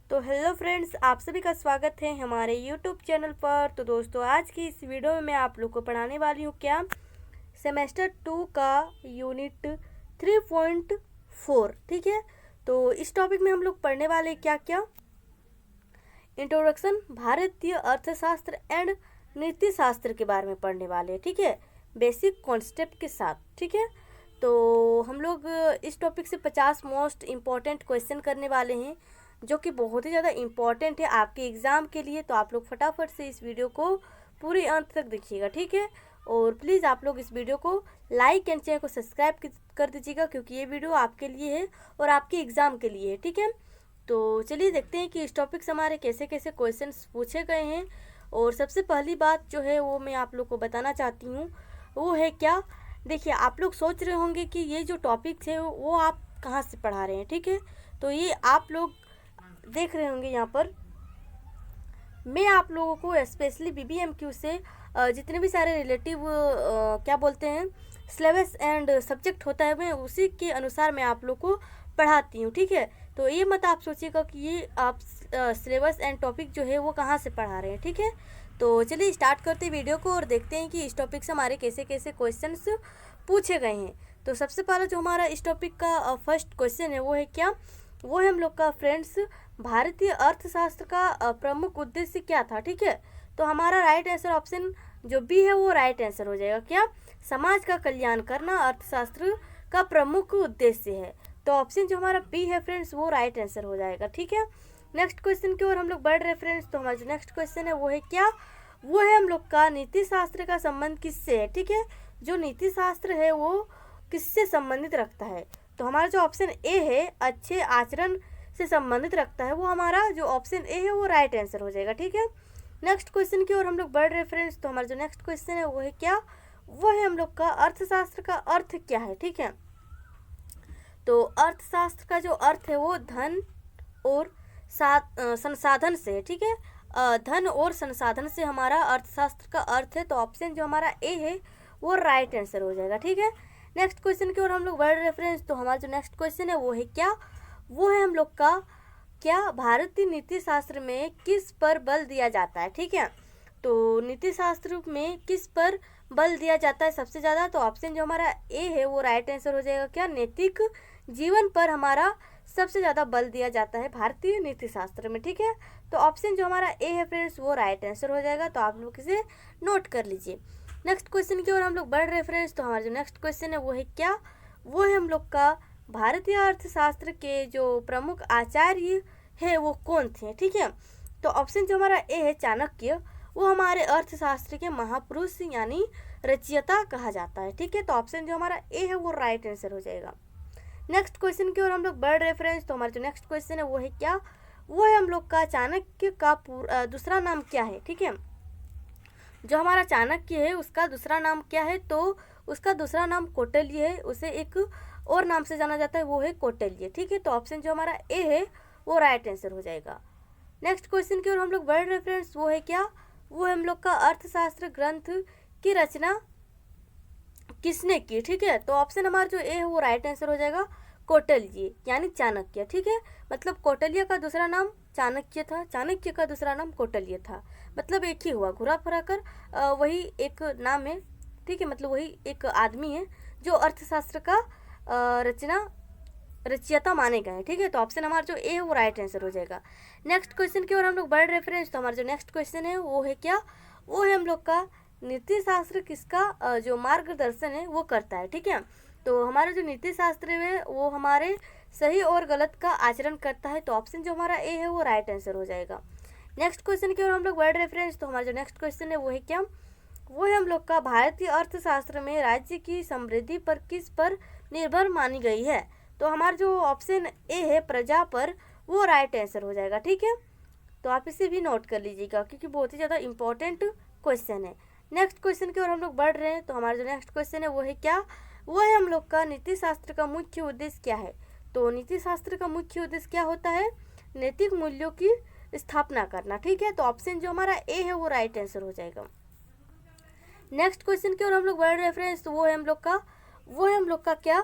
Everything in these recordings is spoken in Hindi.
तो हेलो फ्रेंड्स, आप सभी का स्वागत है हमारे यूट्यूब चैनल पर। तो दोस्तों, आज की इस वीडियो में मैं आप लोग को पढ़ाने वाली हूँ क्या सेमेस्टर 2 का यूनिट 3.4। ठीक है, तो इस टॉपिक में हम लोग पढ़ने वाले क्या क्या इंट्रोडक्शन भारतीय अर्थशास्त्र एंड नीति शास्त्र के बारे में पढ़ने वाले हैं। ठीक है, बेसिक कॉन्सेप्ट के साथ। ठीक है, तो हम लोग इस टॉपिक से 50 मोस्ट इम्पॉर्टेंट क्वेश्चन करने वाले हैं, जो कि बहुत ही ज़्यादा इम्पॉर्टेंट है आपके एग्ज़ाम के लिए। तो आप लोग फटाफट से इस वीडियो को पूरे अंत तक देखिएगा। ठीक है, और प्लीज़ आप लोग इस वीडियो को लाइक एंड चैनल को सब्सक्राइब कर दीजिएगा, क्योंकि ये वीडियो आपके लिए है और आपके एग्ज़ाम के लिए है। ठीक है, तो चलिए देखते हैं कि इस टॉपिक से हमारे कैसे कैसे क्वेश्चंस पूछे गए हैं। और सबसे पहली बात जो है वो मैं आप लोग को बताना चाहती हूँ, वो है क्या। देखिए, आप लोग सोच रहे होंगे कि ये जो टॉपिक्स है वो आप कहाँ से पढ़ा रहे हैं। ठीक है, तो ये आप लोग देख रहे होंगे यहाँ पर मैं आप लोगों को स्पेशली BBMQ से जितने भी सारे रिलेटिव क्या बोलते हैं सिलेबस एंड सब्जेक्ट होता है, मैं उसी के अनुसार मैं आप लोग को पढ़ाती हूँ। ठीक है, तो ये मत आप सोचिएगा कि ये आप सिलेबस एंड टॉपिक जो है वो कहाँ से पढ़ा रहे हैं। ठीक है, तो चलिए स्टार्ट करते हैं वीडियो को और देखते हैं कि इस टॉपिक से हमारे कैसे कैसे क्वेश्चंस पूछे गए हैं। तो सबसे पहला जो हमारा इस टॉपिक का फर्स्ट क्वेश्चन है वो है क्या, वो है हम लोग का फ्रेंड्स भारतीय अर्थशास्त्र का प्रमुख उद्देश्य क्या था। ठीक है, तो हमारा राइट आंसर ऑप्शन जो बी है वो राइट आंसर हो जाएगा। क्या, समाज का कल्याण करना अर्थशास्त्र का प्रमुख उद्देश्य है। तो ऑप्शन जो हमारा बी है फ्रेंड्स वो राइट आंसर हो जाएगा। ठीक है, नेक्स्ट क्वेश्चन की ओर हम लोग बढ़ रहे फ्रेंड्स। तो हमारा जो नेक्स्ट क्वेश्चन है वो है क्या, वो है हम लोग का नीति शास्त्र का संबंध किससे है। ठीक है, जो नीति शास्त्र है वो किससे संबंधित रखता है। तो हमारा जो ऑप्शन ए है अच्छे आचरण से संबंधित रखता है, वो हमारा जो ऑप्शन ए है वो राइट आंसर हो जाएगा। ठीक है, नेक्स्ट क्वेश्चन की ओर हम लोग बढ़ रहे फ्रेंड्स। तो हमारा जो नेक्स्ट क्वेश्चन है वो है क्या, वो है हम लोग का अर्थशास्त्र का अर्थ क्या है। ठीक है, तो अर्थशास्त्र का जो अर्थ है वो धन और संसाधन से है। ठीक है, धन और संसाधन से हमारा अर्थशास्त्र का अर्थ है। तो ऑप्शन जो हमारा ए है वो राइट आंसर हो जाएगा। ठीक है, नेक्स्ट क्वेश्चन की ओर हम लोग बढ़ रेफरेंस। तो हमारा जो नेक्स्ट क्वेश्चन है वो है क्या, वो है हम लोग का क्या भारतीय नीति शास्त्र में किस पर बल दिया जाता है। ठीक है, तो नीति शास्त्र में किस पर बल दिया जाता है सबसे ज़्यादा। तो ऑप्शन जो हमारा ए है वो राइट आंसर हो जाएगा। क्या, नैतिक जीवन पर हमारा सबसे ज़्यादा बल दिया जाता है भारतीय नीति शास्त्र में। ठीक है, तो ऑप्शन जो हमारा ए है फ्रेंड्स वो राइट आंसर हो जाएगा। तो आप लोग इसे नोट कर लीजिए। नेक्स्ट क्वेश्चन की ओर हम लोग बढ़ रहे फ्रेंड्स। तो हमारा जो नेक्स्ट क्वेश्चन है वो है क्या, वो है हम लोग का भारतीय अर्थशास्त्र के जो प्रमुख आचार्य है वो कौन थे। ठीक है, तो ऑप्शन जो हमारा ए है चाणक्य, वो हमारे अर्थशास्त्र के महापुरुष यानी रचयिता कहा जाता है। ठीक है, तो ऑप्शन जो हमारा ए है वो राइट आंसर हो जाएगा। नेक्स्ट क्वेश्चन की ओर हम लोग बढ़ रहे फ्रेंड्स। तो हमारा जो नेक्स्ट क्वेश्चन है वो है क्या, वो है हम लोग का चाणक्य का दूसरा नाम क्या है। ठीक है, जो हमारा चाणक्य है उसका दूसरा नाम क्या है। तो उसका दूसरा नाम कौटिल्य है, उसे एक और नाम से जाना जाता है, वो है कौटिल्य। ठीक है, तो ऑप्शन जो हमारा ए है वो राइट आंसर हो जाएगा। नेक्स्ट क्वेश्चन की ओर हम लोग बढ़ रहे फ्रेंड्स। वो है क्या, वो है हम लोग का अर्थशास्त्र ग्रंथ की रचना किसने की। ठीक है, तो ऑप्शन हमारा जो ए है वो राइट आंसर हो जाएगा, कौटिल्य यानी चाणक्य। ठीक है, मतलब कौटिल्य का दूसरा नाम चाणक्य था, चाणक्य का दूसरा नाम कौटिल्य था, मतलब एक ही हुआ, घुरा फिरा कर वही एक नाम है। ठीक है, मतलब वही एक आदमी है जो अर्थशास्त्र का रचयिता माने गए हैं। ठीक है, तो ऑप्शन हमारा जो ए है वो राइट आंसर हो जाएगा। नेक्स्ट क्वेश्चन की ओर हम लोग बढ़ रेफरेंस। तो हमारा जो नेक्स्ट क्वेश्चन है वो है क्या, वो है हम लोग का नीति शास्त्र किसका जो मार्गदर्शन है वो करता है। ठीक है, तो हमारा जो नीति शास्त्र है वो हमारे सही और गलत का आचरण करता है। तो ऑप्शन जो हमारा ए है वो राइट आंसर हो जाएगा। नेक्स्ट क्वेश्चन की ओर हम लोग बढ़ रेफरेंस। तो हमारा जो नेक्स्ट क्वेश्चन है वो है क्या, वो है हम लोग का भारतीय अर्थशास्त्र में राज्य की समृद्धि पर किस पर निर्भर मानी गई है। तो हमारा जो ऑप्शन ए है प्रजा पर, वो राइट आंसर हो जाएगा। ठीक है, तो आप इसे भी नोट कर लीजिएगा क्योंकि बहुत ही ज़्यादा इंपॉर्टेंट क्वेश्चन है। नेक्स्ट क्वेश्चन की ओर हम लोग बढ़ रहे हैं। तो हमारा जो नेक्स्ट क्वेश्चन है वो है क्या, वो है हम लोग का नीति शास्त्र का मुख्य उद्देश्य क्या है। तो नीति शास्त्र का मुख्य उद्देश्य क्या होता है, नैतिक मूल्यों की स्थापना करना। ठीक है, तो ऑप्शन जो हमारा ए है वो राइट आंसर हो जाएगा। नेक्स्ट क्वेश्चन की ओर हम लोग बढ़ रेफरेंस। तो वो है हम लोग का क्या,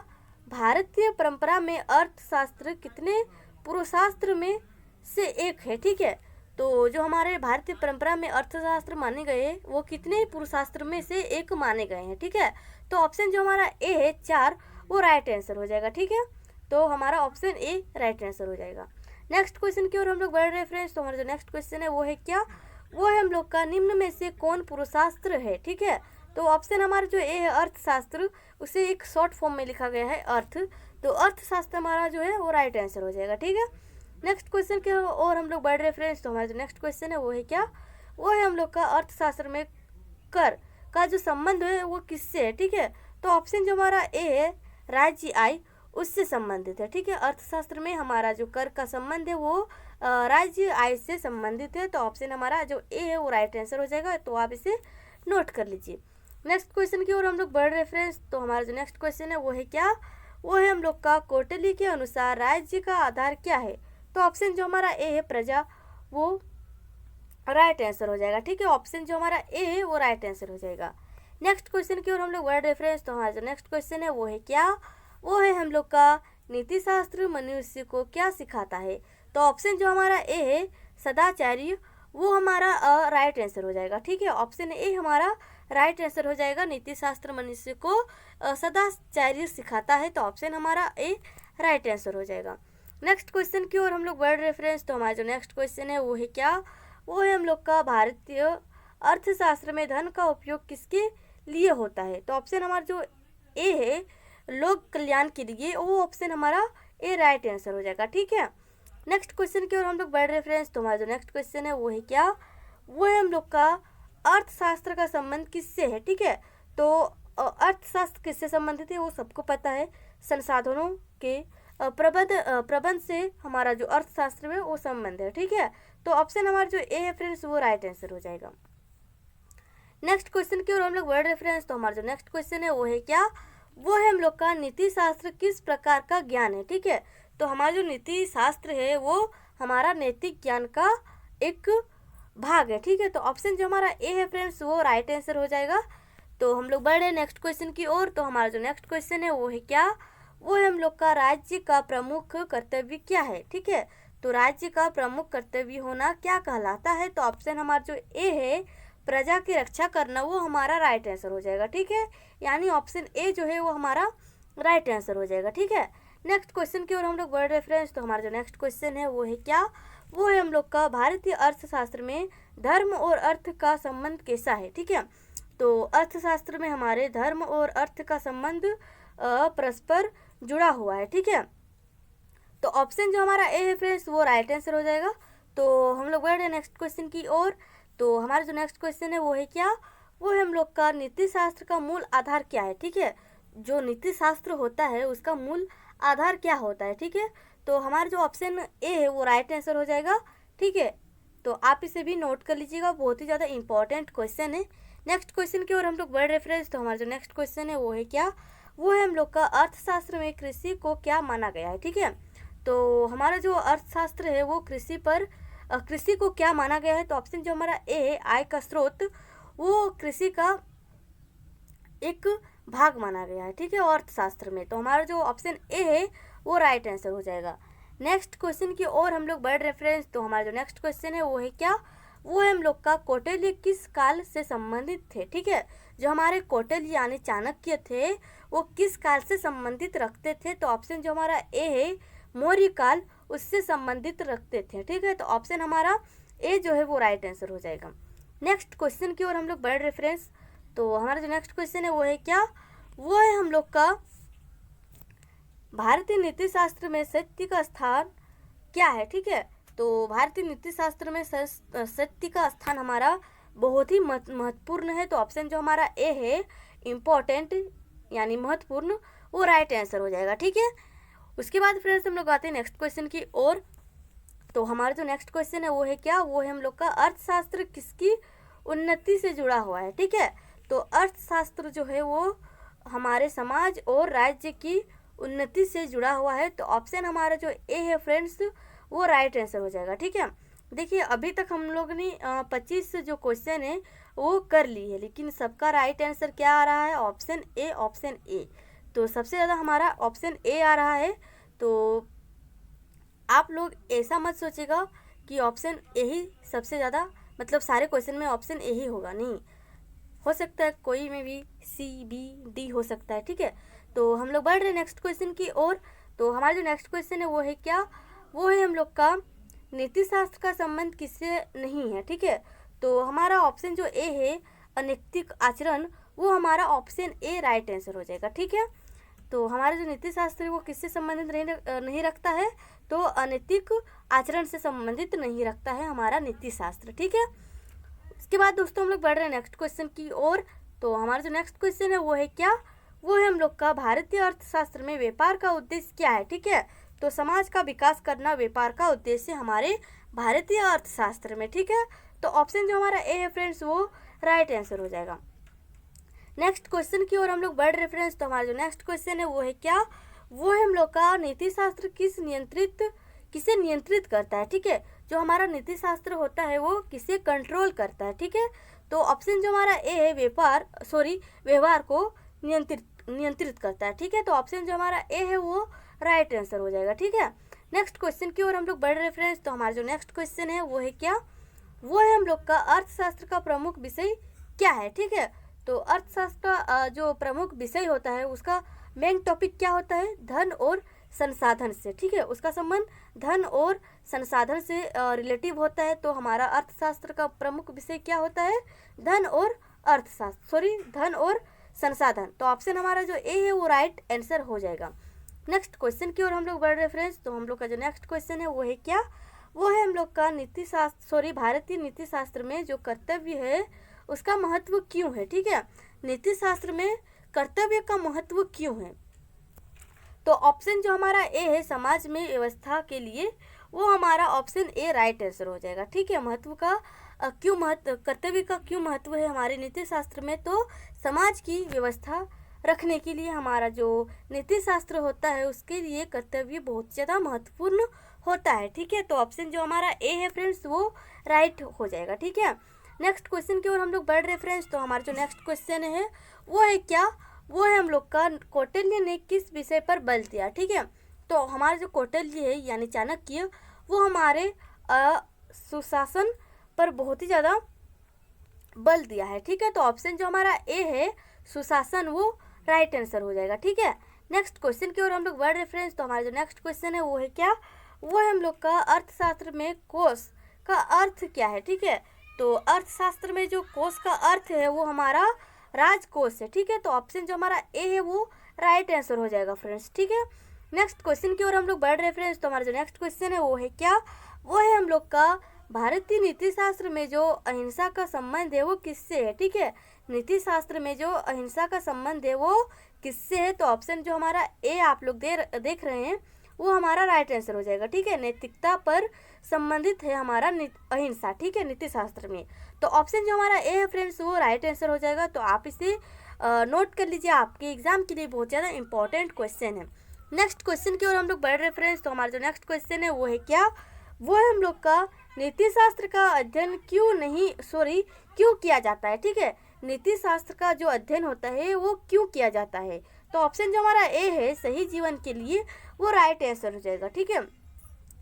भारतीय परंपरा में अर्थशास्त्र कितने पूर्वशास्त्र में से एक है, ठीक है। तो जो हमारे भारतीय परंपरा में अर्थशास्त्र माने गए वो कितने पुरुषास्त्र में से एक माने गए हैं, ठीक है। तो ऑप्शन जो हमारा ए है 4 वो राइट आंसर हो जाएगा, ठीक है। तो हमारा ऑप्शन ए राइट आंसर हो जाएगा। नेक्स्ट क्वेश्चन की ओर हम लोग बढ़ रहे हैं फ्रेंड्स। तो हमारा जो नेक्स्ट क्वेश्चन है वो है क्या, वो है हम लोग का निम्न में से कौन पुरुषास्त्र है, ठीक है। तो ऑप्शन हमारा जो ए है अर्थशास्त्र, उसे एक शॉर्ट फॉर्म में लिखा गया है अर्थ, तो अर्थशास्त्र हमारा जो है वो राइट आंसर हो जाएगा, ठीक है। नेक्स्ट क्वेश्चन के और हम लोग बढ़ रहे फ्रेंड्स। तो हमारा जो नेक्स्ट क्वेश्चन है वो है क्या, वो है हम लोग का अर्थशास्त्र में कर का जो संबंध है वो किससे है, ठीक है। तो ऑप्शन जो हमारा ए है राज्य आय उससे संबंधित है, ठीक है। अर्थशास्त्र में हमारा जो कर का संबंध है वो राज्य आय से संबंधित है। तो ऑप्शन हमारा जो ए है वो राइट आंसर हो जाएगा, तो आप इसे नोट कर लीजिए। नेक्स्ट क्वेश्चन की ओर हम लोग बढ़ रहे फ्रेंड्स। तो हमारा जो नेक्स्ट क्वेश्चन है वो है क्या, वो है हम लोग का कौटिल्य के अनुसार राज्य का आधार क्या है। तो ऑप्शन जो हमारा ए है प्रजा वो राइट आंसर हो जाएगा, ठीक है। ऑप्शन जो हमारा ए है वो राइट आंसर हो जाएगा। नेक्स्ट क्वेश्चन की ओर हम लोग वर्ड रेफरेंस। तो हमारा जो नेक्स्ट क्वेश्चन है वो है क्या, वो है हम लोग का नीति शास्त्र मनुष्य को क्या सिखाता है। तो ऑप्शन जो हमारा ए है सदाचार्य वो हमारा राइट आंसर हो जाएगा, ठीक है। ऑप्शन ए हमारा राइट आंसर हो जाएगा। नीति शास्त्र मनुष्य को सदाचार्य सिखाता है, तो ऑप्शन हमारा ए राइट आंसर हो जाएगा। नेक्स्ट क्वेश्चन की ओर हम लोग वर्ड रेफरेंस। तो हमारा जो नेक्स्ट क्वेश्चन है वो है क्या, वो है हम लोग का भारतीय अर्थशास्त्र में धन का उपयोग किसके लिए होता है। तो ऑप्शन हमारा जो ए है लोक कल्याण के लिए, वो ऑप्शन हमारा ए राइट आंसर हो जाएगा, ठीक है। नेक्स्ट क्वेश्चन की ओर हम लोग बढ़ रेफरेंस। तो हमारा जो नेक्स्ट क्वेश्चन है वो है क्या, वो है हम लोग का अर्थशास्त्र का संबंध किससे है, ठीक है। तो अर्थशास्त्र किससे संबंधित है वो सबको पता है, संसाधनों के प्रबंध से हमारा जो अर्थशास्त्र है वो संबंध है, ठीक है। तो ऑप्शन हमारा जो ए है फ्रेंड्स वो राइट आंसर हो जाएगा। नेक्स्ट क्वेश्चन की ओर हम लोग वर्ड रेफरेंस। तो हमारा जो नेक्स्ट क्वेश्चन है वो है क्या, वो है हम लोग का नीति शास्त्र किस प्रकार का ज्ञान है, ठीक है। तो हमारा जो नीति शास्त्र है वो हमारा नैतिक ज्ञान का एक भाग है, ठीक है। तो ऑप्शन जो हमारा ए है फ्रेंड्स वो राइट आंसर हो जाएगा। तो हम लोग बढ़ रहे नेक्स्ट क्वेश्चन की ओर। तो हमारा जो नेक्स्ट क्वेश्चन है वो है क्या, वो है हम लोग का राज्य का प्रमुख कर्तव्य क्या है, ठीक है। तो राज्य का प्रमुख कर्तव्य होना क्या कहलाता है। तो ऑप्शन हमारा जो ए है प्रजा की रक्षा करना, वो हमारा राइट आंसर हो जाएगा, ठीक है। यानी ऑप्शन ए जो है वो हमारा राइट आंसर हो जाएगा, ठीक है। नेक्स्ट क्वेश्चन की ओर हम लोग बढ़ रेफरेंस। तो हमारा जो नेक्स्ट क्वेश्चन है वो है क्या, वो है हम लोग का भारतीय अर्थशास्त्र में धर्म और अर्थ का संबंध कैसा है, ठीक है। तो अर्थशास्त्र में हमारे धर्म और अर्थ का संबंध परस्पर जुड़ा हुआ है, ठीक है। तो ऑप्शन जो हमारा ए है फ्रेंड्स वो राइट आंसर हो जाएगा। तो हम लोग बढ़ रहे नेक्स्ट क्वेश्चन की ओर। तो हमारा जो नेक्स्ट क्वेश्चन है वो है क्या, वो है हम लोग का नीति शास्त्र का मूल आधार क्या है, ठीक है। जो नीति शास्त्र होता है उसका मूल आधार क्या होता है, ठीक है। तो हमारा जो ऑप्शन ए है वो राइट आंसर हो जाएगा, ठीक है। तो आप इसे भी नोट कर लीजिएगा, बहुत ही ज़्यादा इंपॉर्टेंट क्वेश्चन है। नेक्स्ट क्वेश्चन की ओर हम लोग बढ़ रेफरेंस। तो हमारा जो नेक्स्ट क्वेश्चन है वो है क्या, वो है हम लोग का अर्थशास्त्र में कृषि को क्या माना गया है, ठीक है। तो हमारा जो अर्थशास्त्र है वो कृषि को क्या माना गया है। तो ऑप्शन जो हमारा ए है आय का स्रोत, वो कृषि का एक भाग माना गया है, ठीक है, अर्थशास्त्र में। तो हमारा जो ऑप्शन ए है वो राइट आंसर हो जाएगा। नेक्स्ट क्वेश्चन की ओर हम लोग बढ़ रेफरेंस। तो हमारा जो नेक्स्ट क्वेश्चन है वो है क्या, वो है हम लोग का कौटिल्य किस काल से संबंधित थे, ठीक है। जो हमारे कौटिल्य यानी चाणक्य थे वो किस काल से संबंधित रखते थे। तो ऑप्शन जो हमारा ए है मौर्य काल उससे संबंधित रखते थे, ठीक है। तो ऑप्शन हमारा ए जो है वो राइट आंसर हो जाएगा। नेक्स्ट क्वेश्चन की ओर हम लोग बढ़ रेफरेंस। तो हमारा जो नेक्स्ट क्वेश्चन है वो है क्या, वो है हम लोग का भारतीय नीति शास्त्र में सत्य का स्थान क्या है, ठीक है। तो भारतीय नीति शास्त्र में सत्य का स्थान हमारा बहुत ही महत्वपूर्ण है। तो ऑप्शन जो हमारा ए है इम्पोर्टेंट यानी महत्वपूर्ण, वो राइट आंसर हो जाएगा, ठीक है। उसके बाद फ्रेंड्स हम लोग आते हैं नेक्स्ट क्वेश्चन की ओर। तो हमारा जो नेक्स्ट क्वेश्चन है वो है क्या, वो है हम लोग का अर्थशास्त्र किसकी उन्नति से जुड़ा हुआ है, ठीक है। तो अर्थशास्त्र जो है वो हमारे समाज और राज्य की उन्नति से जुड़ा हुआ है। तो ऑप्शन हमारा जो ए है फ्रेंड्स वो राइट आंसर हो जाएगा, ठीक है। देखिए अभी तक हम लोग ने 25 जो क्वेश्चन है वो कर ली है, लेकिन सबका राइट आंसर क्या आ रहा है, ऑप्शन ए, ऑप्शन ए। तो सबसे ज़्यादा हमारा ऑप्शन ए आ रहा है। तो आप लोग ऐसा मत सोचिएगा कि ऑप्शन ए ही सबसे ज़्यादा, मतलब सारे क्वेश्चन में ऑप्शन ए ही होगा, नहीं हो सकता है कोई में भी सी बी डी हो सकता है, ठीक है। तो हम लोग बढ़ रहे हैं नेक्स्ट क्वेश्चन की ओर। तो हमारा जो नेक्स्ट क्वेश्चन है वो है क्या, वो है हम लोग का नीति शास्त्र का संबंध किससे नहीं है, ठीक है। तो हमारा ऑप्शन जो ए है अनैतिक आचरण, वो हमारा ऑप्शन ए राइट आंसर हो जाएगा, ठीक है। तो हमारा जो नीति शास्त्र है वो किससे संबंधित नहीं रखता है, तो अनैतिक आचरण से संबंधित नहीं रखता है हमारा नीति शास्त्र, ठीक है। इसके बाद दोस्तों हम लोग बढ़ रहे हैं नेक्स्ट क्वेश्चन की ओर। तो हमारा जो नेक्स्ट क्वेश्चन है वो है क्या, वो है हम लोग का भारतीय अर्थशास्त्र में व्यापार का उद्देश्य क्या है, ठीक है। तो समाज का विकास करना व्यापार का उद्देश्य हमारे भारतीय अर्थशास्त्र में, ठीक है। तो ऑप्शन जो हमारा ए है फ्रेंड्स वो राइट आंसर हो जाएगा। नेक्स्ट क्वेश्चन की ओर हम लोग बढ़ रहे फ्रेंड्स। तो हमारा जो नेक्स्ट क्वेश्चन है वो है क्या, वो है हम लोग का नीति शास्त्र किसे नियंत्रित करता है, ठीक है। जो हमारा नीति शास्त्र होता है वो किसे कंट्रोल करता है, ठीक है। तो ऑप्शन जो हमारा ए है व्यवहार को नियंत्रित करता है, ठीक है। तो ऑप्शन जो हमारा ए है वो राइट आंसर हो जाएगा, ठीक है। नेक्स्ट क्वेश्चन की ओर हम लोग बढ़ रहे फ्रेंड्स। तो हमारा जो नेक्स्ट क्वेश्चन है वो है क्या, वो है हम लोग का अर्थशास्त्र का प्रमुख विषय क्या है, ठीक है। तो अर्थशास्त्र का जो प्रमुख विषय होता है उसका मेन टॉपिक क्या होता है, धन और संसाधन से, ठीक है। उसका संबंध धन और संसाधन से रिलेटिव होता है। तो हमारा अर्थशास्त्र का प्रमुख विषय क्या होता है, धन और धन और संसाधन। तो ऑप्शन हमारा जो ए है वो राइट आंसर हो जाएगा। नेक्स्ट क्वेश्चन की ओर हम लोग बढ़ रहे फ्रेंड्स। तो हम लोग का जो नेक्स्ट क्वेश्चन है वो है क्या, वो है हम लोग का भारतीय नीति शास्त्र में जो कर्तव्य है उसका महत्व क्यों है, ठीक है। नीति शास्त्र में कर्तव्य का महत्व क्यों है। तो ऑप्शन जो हमारा ए है समाज में व्यवस्था के लिए, वो हमारा ऑप्शन ए राइट आंसर हो जाएगा, ठीक है। कर्तव्य का क्यों महत्व है हमारे नीति शास्त्र में, तो समाज की व्यवस्था रखने के लिए हमारा जो नीति शास्त्र होता है उसके लिए कर्तव्य बहुत ज़्यादा महत्वपूर्ण होता है, ठीक है। तो ऑप्शन जो हमारा ए है फ्रेंड्स वो राइट हो जाएगा, ठीक है। नेक्स्ट क्वेश्चन की ओर हम लोग बढ़ रहे फ्रेंड्स। तो हमारा जो नेक्स्ट क्वेश्चन है वो है क्या, वो है हम लोग का कौटिल्य ने किस विषय पर बल दिया, ठीक है। तो हमारा जो कौटिल्य है यानी चाणक्य, वो हमारे सुशासन पर बहुत ही ज़्यादा बल दिया है, ठीक है। तो ऑप्शन जो हमारा ए है सुशासन वो राइट आंसर हो जाएगा, ठीक है। नेक्स्ट क्वेश्चन की ओर हम लोग बढ़ रहे फ्रेंड्स। तो हमारा जो नेक्स्ट क्वेश्चन है वो है क्या, वो है हम लोग का अर्थशास्त्र में कोश का अर्थ क्या है, ठीक है। तो अर्थशास्त्र में जो कोश का अर्थ है वो हमारा राजकोष है, ठीक है। तो ऑप्शन जो हमारा ए है वो राइट आंसर हो जाएगा फ्रेंड्स, ठीक है। नेक्स्ट क्वेश्चन की ओर हम लोग बढ़ रहे फ्रेंड्स। तो हमारा जो नेक्स्ट क्वेश्चन है वो है क्या, वो है हम लोग का भारतीय नीति शास्त्र में जो अहिंसा का संबंध है वो किससे है, ठीक है। नीति शास्त्र में जो अहिंसा का संबंध है वो किससे है। तो ऑप्शन जो हमारा ए आप लोग देख रहे हैं वो हमारा राइट आंसर हो जाएगा, ठीक है। नैतिकता पर संबंधित है हमारा अहिंसा, ठीक है, नीति शास्त्र में। तो ऑप्शन जो हमारा ए है फ्रेंड्स वो राइट आंसर हो जाएगा। तो आप इसे नोट कर लीजिए, आपके एग्जाम के लिए बहुत ज़्यादा इंपॉर्टेंट क्वेश्चन है। नेक्स्ट क्वेश्चन की ओर हम लोग बढ़ रहे फ्रेंड्स। तो हमारा जो नेक्स्ट क्वेश्चन है वो है क्या, वो है हम लोग का नीति शास्त्र का अध्ययन क्यों किया जाता है, ठीक है। नीति शास्त्र का जो अध्ययन होता है वो क्यों किया जाता है। तो ऑप्शन जो हमारा ए है सही जीवन के लिए, वो राइट आंसर हो जाएगा, ठीक है।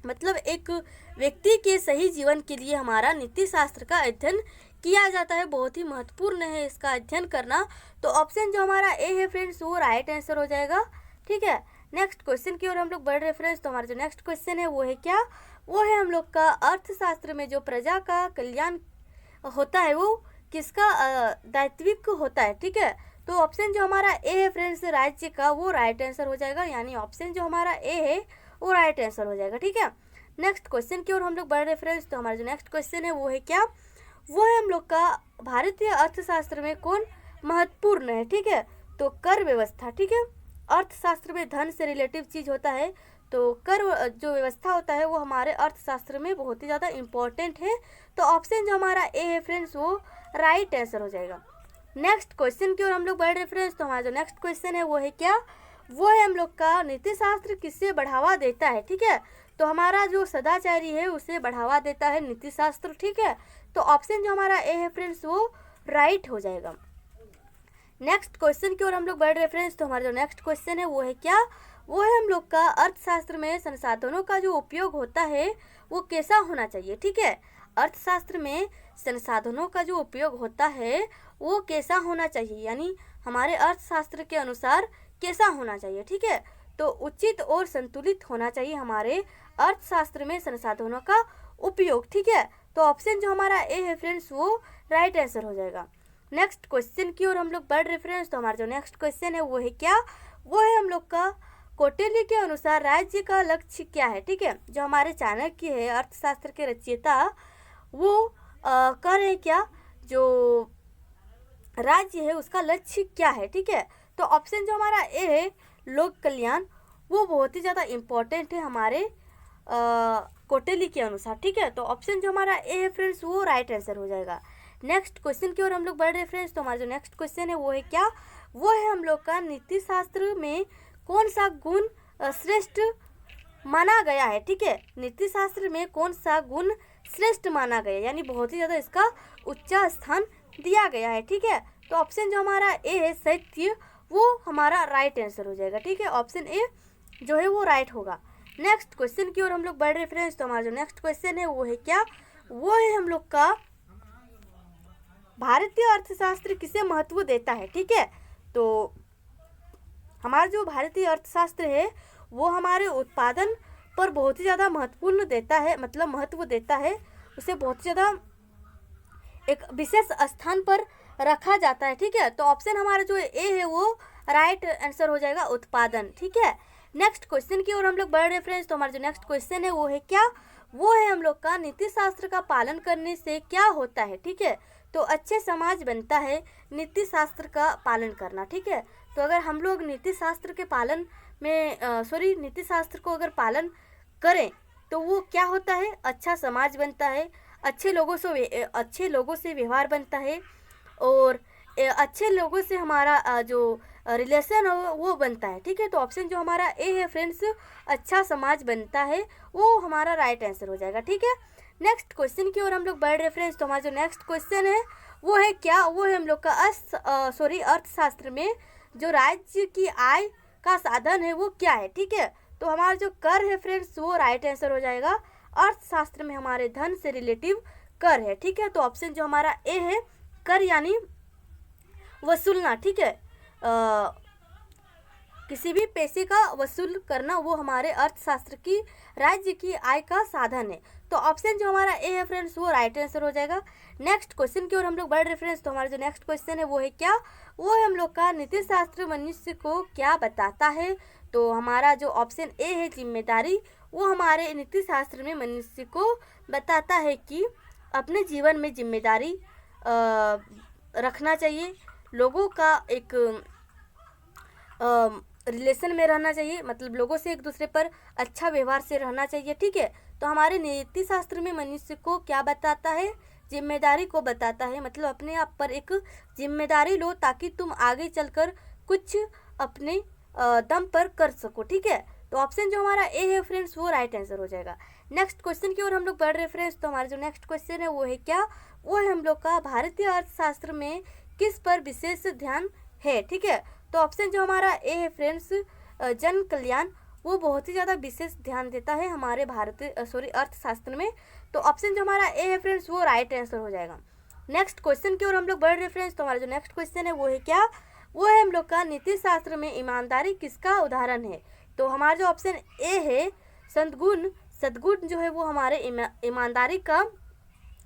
मतलब एक व्यक्ति के सही जीवन के लिए हमारा नीति शास्त्र का अध्ययन किया जाता है, बहुत ही महत्वपूर्ण है इसका अध्ययन करना। तो ऑप्शन जो हमारा ए है फ्रेंड्स वो राइट आंसर हो जाएगा, ठीक है। नेक्स्ट क्वेश्चन की ओर हम लोग बढ़ रहे फ्रेंड्स। तो हमारा जो नेक्स्ट क्वेश्चन है वो है क्या, वो है हम लोग का अर्थशास्त्र में जो प्रजा का कल्याण होता है वो किसका दायित्व होता है, ठीक है। तो ऑप्शन जो हमारा ए है फ्रेंड्स राज्य का, वो राइट आंसर हो जाएगा, यानी ऑप्शन जो हमारा ए है वो राइट आंसर हो जाएगा, ठीक है। नेक्स्ट क्वेश्चन की ओर हम लोग बढ़ रहे फ्रेंड्स। तो हमारा जो नेक्स्ट क्वेश्चन है वो है क्या, वो है हम लोग का भारतीय अर्थशास्त्र में कौन महत्वपूर्ण है, ठीक है। तो कर व्यवस्था, ठीक है। अर्थशास्त्र में धन से रिलेटिव चीज़ होता है, तो कर जो व्यवस्था होता है वो हमारे अर्थशास्त्र में बहुत ही ज़्यादा इम्पोर्टेंट है। तो ऑप्शन जो हमारा ए है फ्रेंड्स वो राइट आंसर हो जाएगा। नेक्स्ट क्वेश्चन की ओर हम लोग बढ़ रहे फ्रेंड्स। तो हमारा जो नेक्स्ट क्वेश्चन है वो है क्या, वो है हम लोग का नीति शास्त्र किससे बढ़ावा देता है, ठीक है। तो हमारा जो सदाचारी है उसे बढ़ावा देता है नीति शास्त्र, ठीक है। तो ऑप्शन जो हमारा ए है फ्रेंड्स वो राइट हो जाएगा। नेक्स्ट क्वेश्चन की ओर हम लोग बढ़ रहे फ्रेंड्स। तो हमारा जो नेक्स्ट क्वेश्चन है वो है क्या, वो है हम लोग का अर्थशास्त्र में संसाधनों का जो उपयोग होता है वो कैसा होना चाहिए। ठीक है, अर्थशास्त्र में संसाधनों का जो उपयोग होता है वो कैसा होना चाहिए, यानी हमारे अर्थशास्त्र के अनुसार कैसा होना चाहिए। ठीक है, तो उचित और संतुलित होना चाहिए हमारे अर्थशास्त्र में संसाधनों का उपयोग। ठीक है, तो ऑप्शन जो हमारा ए है फ्रेंड्स वो राइट आंसर हो जाएगा। नेक्स्ट क्वेश्चन की ओर हम लोग बढ़ रहे फ्रेंड्स, तो हमारा जो नेक्स्ट क्वेश्चन है वो है क्या, वो है हम लोग का कौटिल्य के अनुसार राज्य का लक्ष्य क्या है। ठीक है, जो हमारे चाणक्य है अर्थशास्त्र के रचयिता, वो कह रहे हैं क्या, जो राज्य है उसका लक्ष्य क्या है। ठीक है, तो ऑप्शन जो हमारा ए है लोक कल्याण, वो बहुत ही ज़्यादा इम्पोर्टेंट है हमारे कौटिल्य के अनुसार। ठीक है, तो ऑप्शन जो हमारा ए है फ्रेंड्स वो राइट आंसर हो जाएगा। नेक्स्ट क्वेश्चन की ओर हम लोग बढ़ रहे फ्रेंड्स, तो हमारा जो नेक्स्ट क्वेश्चन है वो है क्या, वो है हम लोग का नीति शास्त्र में कौन सा गुण श्रेष्ठ माना गया है। ठीक है, नीति शास्त्र में कौन सा गुण श्रेष्ठ माना गया, यानी बहुत ही ज़्यादा इसका उच्च स्थान दिया गया है। ठीक है, तो ऑप्शन जो हमारा ए है सत्य, वो हमारा राइट आंसर हो जाएगा। ठीक है, ऑप्शन ए जो है वो राइट होगा। नेक्स्ट क्वेश्चन की ओर हम लोग बढ़ रहे फ्रेंड्स, तो हमारा जो नेक्स्ट क्वेश्चन है वो है क्या, वो है हम लोग का भारतीय अर्थशास्त्र किसे महत्व देता है। ठीक है, तो हमारा जो भारतीय अर्थशास्त्र है वो हमारे उत्पादन पर बहुत ही ज़्यादा महत्वपूर्ण देता है, मतलब महत्व देता है, उसे बहुत ही ज़्यादा एक विशेष स्थान पर रखा जाता है। ठीक है, तो ऑप्शन हमारा जो ए है वो राइट आंसर हो जाएगा, उत्पादन। ठीक है, नेक्स्ट क्वेश्चन की ओर हम लोग बढ़ रहे फ्रेंड्स, तो हमारा जो नेक्स्ट क्वेश्चन है वो है क्या, वो है हम लोग का नीति शास्त्र का पालन करने से क्या होता है। ठीक है, तो अच्छे समाज बनता है नीति शास्त्र का पालन करना। ठीक है, तो अगर हम लोग नीति शास्त्र के पालन में नीति शास्त्र को अगर पालन करें तो वो क्या होता है, अच्छा समाज बनता है, अच्छे लोगों से व्यवहार बनता है, और अच्छे लोगों से हमारा जो रिलेशन हो वो बनता है। ठीक है, तो ऑप्शन जो हमारा ए है फ्रेंड्स, अच्छा समाज बनता है, वो हमारा राइट आंसर हो जाएगा। ठीक है, नेक्स्ट क्वेश्चन की ओर हम लोग बढ़ रहे फ्रेंड्स, तो हमारा जो नेक्स्ट क्वेश्चन है वो है क्या, वो है हम लोग का अर्थशास्त्र में जो राज्य की आय का साधन है वो क्या है। ठीक है, तो हमारा जो कर है फ्रेंड्स वो राइट आंसर हो जाएगा। अर्थशास्त्र में हमारे धन से रिलेटिव कर है। ठीक है, तो ऑप्शन जो हमारा ए है कर यानी वसूलना। ठीक है, किसी भी पैसे का वसूल करना वो हमारे अर्थशास्त्र की राज्य की आय का साधन है। तो ऑप्शन जो हमारा ए है फ्रेंड्स वो राइट आंसर हो जाएगा। नेक्स्ट क्वेश्चन की ओर हम लोग बढ़ रहे फ्रेंड्स, तो हमारा जो नेक्स्ट क्वेश्चन है वो है क्या, वो है हम लोग का नीति शास्त्र मनुष्य को क्या बताता है। तो हमारा जो ऑप्शन ए है जिम्मेदारी, वो हमारे नीति शास्त्र में मनुष्य को बताता है कि अपने जीवन में जिम्मेदारी रखना चाहिए, लोगों का एक रिलेशन में रहना चाहिए, मतलब लोगों से एक दूसरे पर अच्छा व्यवहार से रहना चाहिए। ठीक है, तो हमारे नीति शास्त्र में मनुष्य को क्या बताता है, जिम्मेदारी को बताता है, मतलब अपने आप पर एक जिम्मेदारी लो ताकि तुम आगे चलकर कुछ अपने दम पर कर सको। ठीक है, तो ऑप्शन जो हमारा ए है फ्रेंड्स वो राइट आंसर हो जाएगा। नेक्स्ट क्वेश्चन की ओर हम लोग बढ़ रहे फ्रेंड्स, तो हमारा जो नेक्स्ट क्वेश्चन है वो है क्या, वो है हम लोग का भारतीय अर्थशास्त्र में किस पर विशेष ध्यान है। ठीक है, तो ऑप्शन जो हमारा ए है फ्रेंड्स जन कल्याण, वो बहुत ही ज़्यादा विशेष ध्यान देता है हमारे अर्थशास्त्र में। तो ऑप्शन जो हमारा ए है फ्रेंड्स वो राइट आंसर हो जाएगा। नेक्स्ट क्वेश्चन की ओर हम लोग बढ़ रहे फ्रेंड्स, तो हमारा जो नेक्स्ट क्वेश्चन है वो है क्या, वो है हम लोग का नीति शास्त्र में ईमानदारी किसका उदाहरण है। तो हमारा जो ऑप्शन ए है सद्गुण जो है वो हमारे ईमानदारी का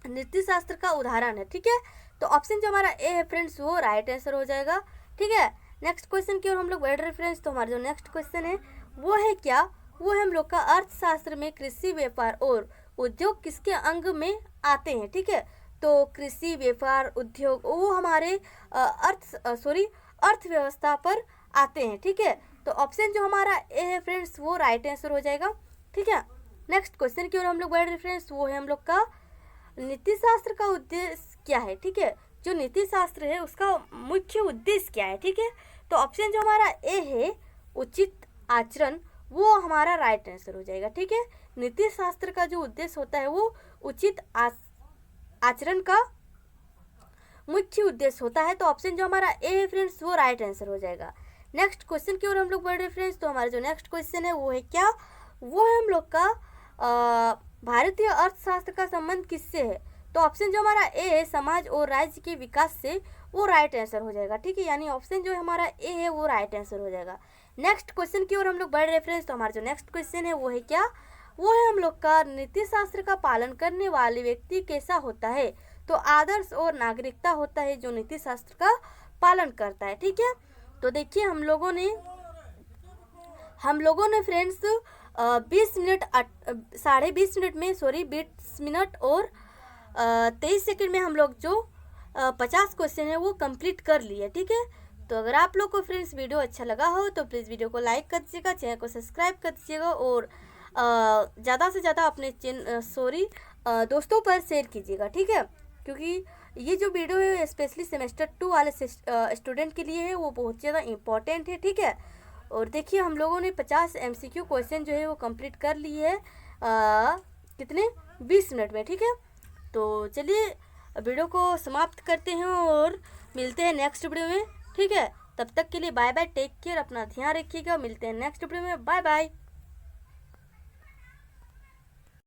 नीति शास्त्र का उदाहरण है। ठीक है, तो ऑप्शन जो हमारा ए है फ्रेंड्स वो राइट आंसर हो जाएगा। ठीक है, नेक्स्ट क्वेश्चन की ओर हम लोग बढ़ रहे फ्रेंड्स, तो हमारा जो नेक्स्ट क्वेश्चन है वो है क्या, वो है हम लोग का अर्थशास्त्र में कृषि व्यापार और उद्योग किसके अंग में आते हैं। ठीक है, तो कृषि व्यापार उद्योग वो हमारे अर्थव्यवस्था पर आते हैं। ठीक है, तो ऑप्शन जो हमारा ए है फ्रेंड्स वो राइट आंसर हो जाएगा। ठीक है, नेक्स्ट क्वेश्चन की ओर हम लोग बढ़ रहे फ्रेंड्स, वो है हम लोग का नीति शास्त्र का उद्देश्य क्या है। ठीक है, जो नीति शास्त्र है उसका मुख्य उद्देश्य क्या है। ठीक है, तो ऑप्शन जो हमारा ए है उचित आचरण, वो हमारा राइट आंसर हो जाएगा। ठीक है, नीति शास्त्र का जो उद्देश्य होता है वो उचित आचरण का मुख्य उद्देश्य होता है। तो ऑप्शन जो हमारा ए है फ्रेंड्स वो राइट आंसर हो जाएगा। नेक्स्ट क्वेश्चन की ओर हम लोग बढ़ रहे फ्रेंड्स। तो हमारा जो नेक्स्ट क्वेश्चन है वो है क्या, वो है हम लोग का भारतीय अर्थशास्त्र का संबंध किससे है। तो ऑप्शन जो हमारा ए है समाज और राज्य के विकास से, वो राइट आंसर हो जाएगा, ठीक है। यानी ऑप्शन जो हमारा ए है वो राइट आंसर हो जाएगा। नेक्स्ट क्वेश्चन की ओर हम लोग बढ़ रहे फ्रेंड्स। तो हमारा जो नेक्स्ट क्वेश्चन है वो है क्या, वो है हम लोग का नीति शास्त्र का पालन करने वाले व्यक्ति कैसा होता है। तो आदर्श और नागरिकता होता है जो नीति शास्त्र का पालन करता है, ठीक है। तो देखिए हम लोगों ने फ्रेंड्स 20 मिनट 20.5 मिनट में 20 मिनट और 23 सेकंड में हम लोग जो 50 क्वेश्चन है वो कंप्लीट कर लिए, ठीक है। तो अगर आप लोग को फ्रेंड्स वीडियो अच्छा लगा हो तो प्लीज़ वीडियो को लाइक कर दीजिएगा, चैनल को सब्सक्राइब कर दीजिएगा और ज़्यादा से ज़्यादा अपने दोस्तों पर शेयर कीजिएगा, ठीक है। क्योंकि ये जो वीडियो है स्पेशली सेमेस्टर 2 वाले स्टूडेंट के लिए है, वो बहुत ज़्यादा इम्पॉर्टेंट है, ठीक है। और देखिए हम लोगों ने 50 MCQ क्वेश्चन जो है वो कंप्लीट कर लिए है कितने 20 मिनट में, ठीक है। तो चलिए वीडियो को समाप्त करते हैं और मिलते हैं नेक्स्ट वीडियो में, ठीक है। तब तक के लिए बाय बाय, टेक केयर, अपना ध्यान रखिएगा। मिलते हैं नेक्स्ट वीडियो में, बाय बाय।